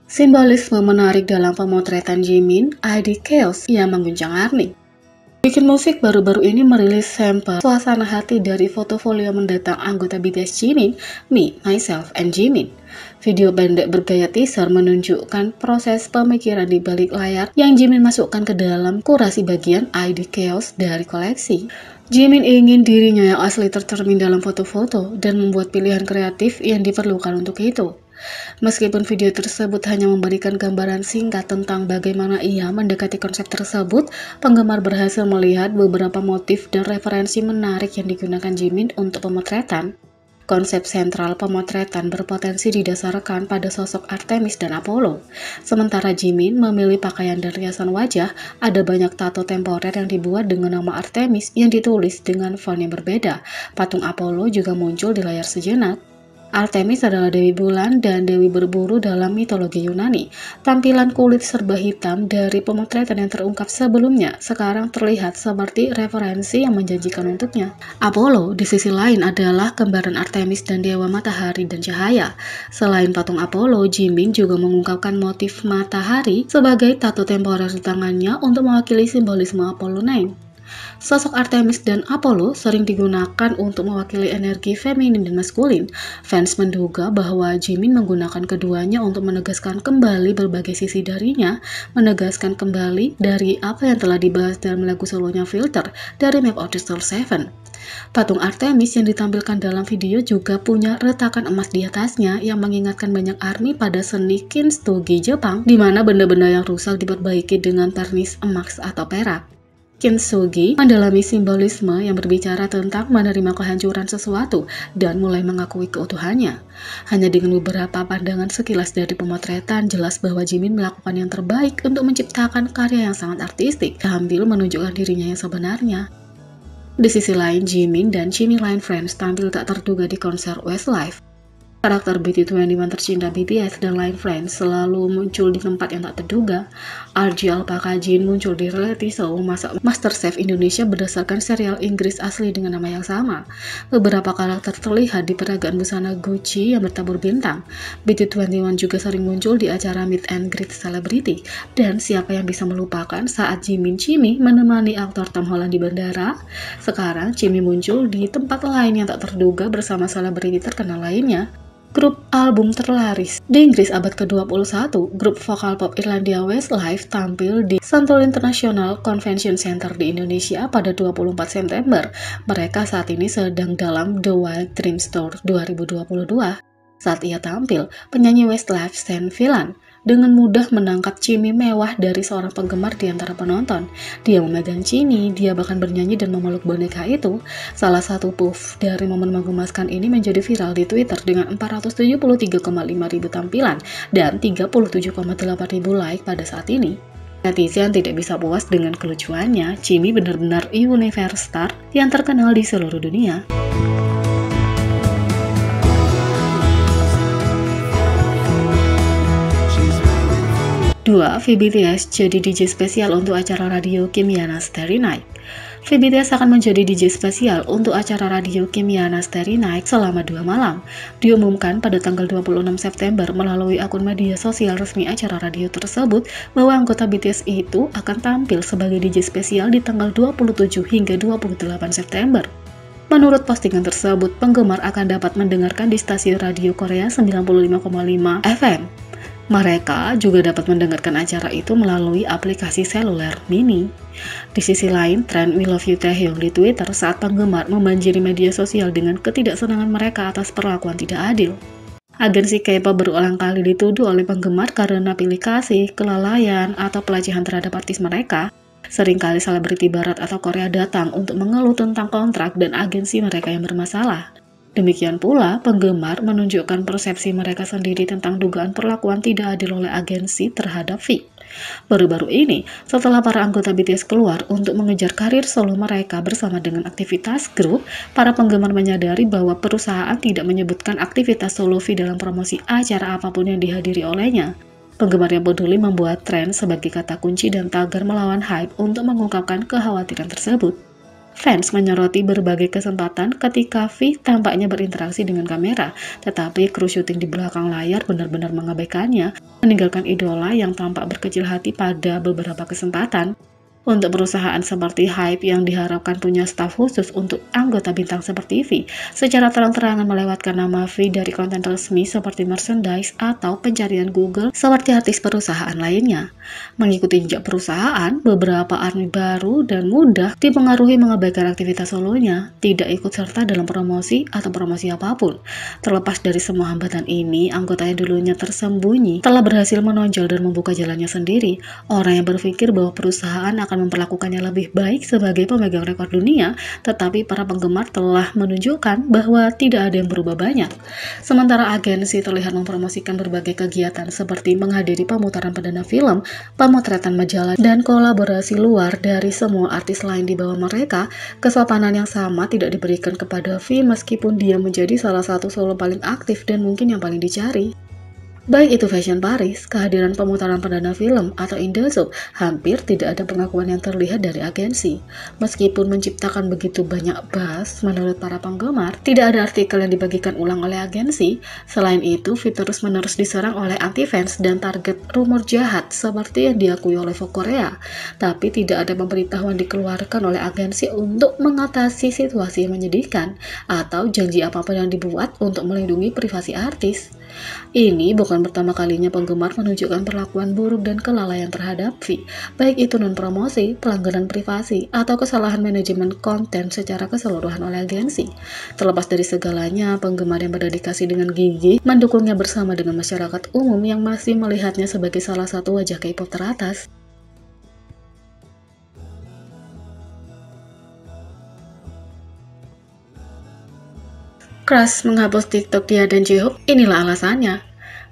Simbolisme menarik dalam pemotretan Jimin, ID Chaos yang mengguncang ARMY. Bikin Musik baru-baru ini merilis sampel suasana hati dari portofolio mendatang anggota BTS Jimin, Me, Myself, and Jimin. Video pendek bergaya teaser menunjukkan proses pemikiran di balik layar yang Jimin masukkan ke dalam kurasi bagian ID Chaos dari koleksi. Jimin ingin dirinya yang asli tercermin dalam foto-foto dan membuat pilihan kreatif yang diperlukan untuk itu. Meskipun video tersebut hanya memberikan gambaran singkat tentang bagaimana ia mendekati konsep tersebut, penggemar berhasil melihat beberapa motif dan referensi menarik yang digunakan Jimin untuk pemotretan. Konsep sentral pemotretan berpotensi didasarkan pada sosok Artemis dan Apollo. Sementara Jimin memilih pakaian dan riasan wajah, ada banyak tato temporer yang dibuat dengan nama Artemis yang ditulis dengan font yang berbeda. Patung Apollo juga muncul di layar sejenak. Artemis adalah dewi bulan dan dewi berburu dalam mitologi Yunani. Tampilan kulit serba hitam dari pemotretan yang terungkap sebelumnya sekarang terlihat seperti referensi yang menjanjikan untuknya. Apollo di sisi lain adalah kembaran Artemis dan dewa matahari dan cahaya. Selain patung Apollo, Jimin juga mengungkapkan motif matahari sebagai tato temporer di tangannya untuk mewakili simbolisme Apollo 9. Sosok Artemis dan Apollo sering digunakan untuk mewakili energi feminin dan maskulin. Fans menduga bahwa Jimin menggunakan keduanya untuk menegaskan kembali berbagai sisi darinya, menegaskan kembali dari apa yang telah dibahas dalam lagu solonya Filter dari Map of the Soul 7. Patung Artemis yang ditampilkan dalam video juga punya retakan emas di atasnya yang mengingatkan banyak ARMY pada seni kintsugi Jepang, di mana benda-benda yang rusak diperbaiki dengan pernis emas atau perak. Kintsugi mendalami simbolisme yang berbicara tentang menerima kehancuran sesuatu dan mulai mengakui keutuhannya. Hanya dengan beberapa pandangan sekilas dari pemotretan, jelas bahwa Jimin melakukan yang terbaik untuk menciptakan karya yang sangat artistik sambil menunjukkan dirinya yang sebenarnya. Di sisi lain, Jimin dan Jimin Line Friends tampil tak terduga di konser Westlife. Karakter BT21 tercinta BTS dan Line Friends selalu muncul di tempat yang tak terduga. RJ Alpaka Jin muncul di reality show Masak MasterChef Indonesia berdasarkan serial Inggris asli dengan nama yang sama. Beberapa karakter terlihat di peragaan busana Gucci yang bertabur bintang. BT21 juga sering muncul di acara Meet and Greet Celebrity. Dan siapa yang bisa melupakan saat Jimin Chimi menemani aktor Tom Holland di bandara? Sekarang Chimi muncul di tempat lain yang tak terduga bersama selebriti terkenal lainnya. Grup album terlaris di Inggris abad ke-21, grup vokal pop Irlandia Westlife tampil di Sentul International Convention Center di Indonesia pada 24 September. Mereka saat ini sedang dalam The Wild Dreams Tour 2022. Saat ia tampil, penyanyi Westlife Sean Villan dengan mudah menangkap Chimi mewah dari seorang penggemar di antara penonton. Dia memegang Chimi, dia bahkan bernyanyi dan memeluk boneka itu. Salah satu puff dari momen menggemaskan ini menjadi viral di Twitter dengan 473,5 ribu tampilan dan 37,8 ribu like pada saat ini. Netizen tidak bisa puas dengan kelucuannya. Chimi benar-benar universe star yang terkenal di seluruh dunia. 2. VBTS jadi DJ spesial untuk acara radio Kim Yana Starry Night. VBTS akan menjadi DJ spesial untuk acara radio Kim Yana Starry Night selama 2 malam. Diumumkan pada tanggal 26 September melalui akun media sosial resmi acara radio tersebut bahwa anggota BTS itu akan tampil sebagai DJ spesial di tanggal 27 hingga 28 September. Menurut postingan tersebut, penggemar akan dapat mendengarkan di stasiun radio Korea 95,5 FM. Mereka juga dapat mendengarkan acara itu melalui aplikasi seluler mini. Di sisi lain, tren We Love You Taehyung di Twitter saat penggemar membanjiri media sosial dengan ketidaksenangan mereka atas perlakuan tidak adil. Agensi K-pop berulang kali dituduh oleh penggemar karena pilih kasih, kelalaian, atau pelecehan terhadap artis mereka. Seringkali selebriti barat atau Korea datang untuk mengeluh tentang kontrak dan agensi mereka yang bermasalah. Demikian pula, penggemar menunjukkan persepsi mereka sendiri tentang dugaan perlakuan tidak adil oleh agensi terhadap V. Baru-baru ini, setelah para anggota BTS keluar untuk mengejar karir solo mereka bersama dengan aktivitas grup, para penggemar menyadari bahwa perusahaan tidak menyebutkan aktivitas solo V dalam promosi acara apapun yang dihadiri olehnya. Penggemar yang peduli membuat tren sebagai kata kunci dan tagar melawan hype untuk mengungkapkan kekhawatiran tersebut. Fans menyoroti berbagai kesempatan ketika V tampaknya berinteraksi dengan kamera, tetapi kru syuting di belakang layar benar-benar mengabaikannya, meninggalkan idola yang tampak berkecil hati pada beberapa kesempatan. Untuk perusahaan seperti Hype yang diharapkan punya staf khusus untuk anggota bintang seperti V, secara terang-terangan melewatkan nama V dari konten resmi seperti merchandise atau pencarian Google seperti artis perusahaan lainnya. Mengikuti jejak perusahaan, beberapa army baru dan muda dipengaruhi mengabaikan aktivitas solonya, tidak ikut serta dalam promosi atau promosi apapun. Terlepas dari semua hambatan ini, anggota yang dulunya tersembunyi telah berhasil menonjol dan membuka jalannya sendiri. Orang yang berpikir bahwa perusahaan akan memperlakukannya lebih baik sebagai pemegang rekor dunia, tetapi para penggemar telah menunjukkan bahwa tidak ada yang berubah banyak. Sementara agensi terlihat mempromosikan berbagai kegiatan seperti menghadiri pemutaran perdana film, pemotretan majalah, dan kolaborasi luar dari semua artis lain di bawah mereka, kesopanan yang sama tidak diberikan kepada V meskipun dia menjadi salah satu solo paling aktif dan mungkin yang paling dicari. Baik itu Fashion Paris, kehadiran pemutaran perdana film, atau Indosub, hampir tidak ada pengakuan yang terlihat dari agensi. Meskipun menciptakan begitu banyak buzz menurut para penggemar, tidak ada artikel yang dibagikan ulang oleh agensi. Selain itu, V terus-menerus diserang oleh anti-fans dan target rumor jahat seperti yang diakui oleh Vogue Korea. Tapi tidak ada pemberitahuan dikeluarkan oleh agensi untuk mengatasi situasi yang menyedihkan, atau janji apapun yang dibuat untuk melindungi privasi artis. Ini bukan pertama kalinya penggemar menunjukkan perlakuan buruk dan kelalaian terhadap V, baik itu non-promosi, pelanggaran privasi, atau kesalahan manajemen konten secara keseluruhan oleh agensi. Terlepas dari segalanya, penggemar yang berdedikasi dengan gigih mendukungnya bersama dengan masyarakat umum yang masih melihatnya sebagai salah satu wajah K-pop teratas. Crush menghapus TikTok dia dan J-Hope, inilah alasannya.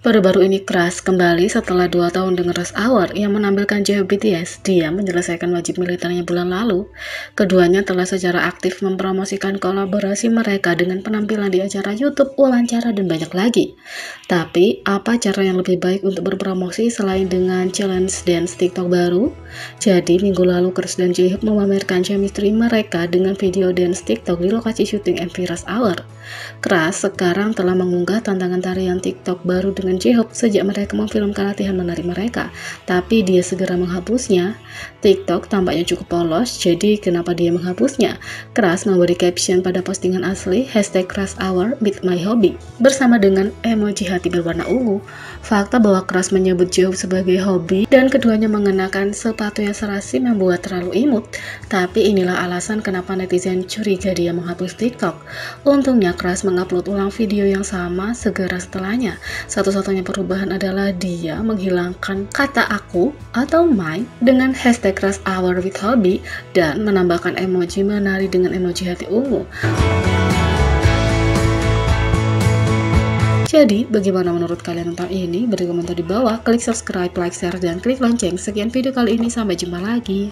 Baru-baru ini Crush kembali setelah 2 tahun dengan Rush Hour yang menampilkan J-Hope BTS. Dia menyelesaikan wajib militernya bulan lalu. Keduanya telah secara aktif mempromosikan kolaborasi mereka dengan penampilan di acara YouTube, wawancara, dan banyak lagi. Tapi, apa cara yang lebih baik untuk berpromosi selain dengan challenge dance TikTok baru? Jadi, minggu lalu Crush dan J-Hope memamerkan chemistry mereka dengan video dance TikTok di lokasi syuting MV Rush Hour. Crush sekarang telah mengunggah tantangan tarian TikTok baru dengan J-Hope sejak mereka memfilmkan latihan menari mereka, tapi dia segera menghapusnya. TikTok tampaknya cukup polos, jadi kenapa dia menghapusnya? Crush memberi caption pada postingan asli #CrushHour with my hobby bersama dengan emoji hati berwarna ungu. Fakta bahwa Crush menyebut J-Hope sebagai hobi dan keduanya mengenakan sepatu yang serasi membuat terlalu imut. Tapi inilah alasan kenapa netizen curiga dia menghapus TikTok. Untungnya Crush mengupload ulang video yang sama segera setelahnya. Satu-satunya perubahan adalah dia menghilangkan kata aku atau my dengan #CrushHour with hobby dan menambahkan emoji menari dengan emoji hati ungu. Jadi, bagaimana menurut kalian tentang ini? Beri komentar di bawah, klik subscribe, like, share, dan klik lonceng. Sekian video kali ini, sampai jumpa lagi.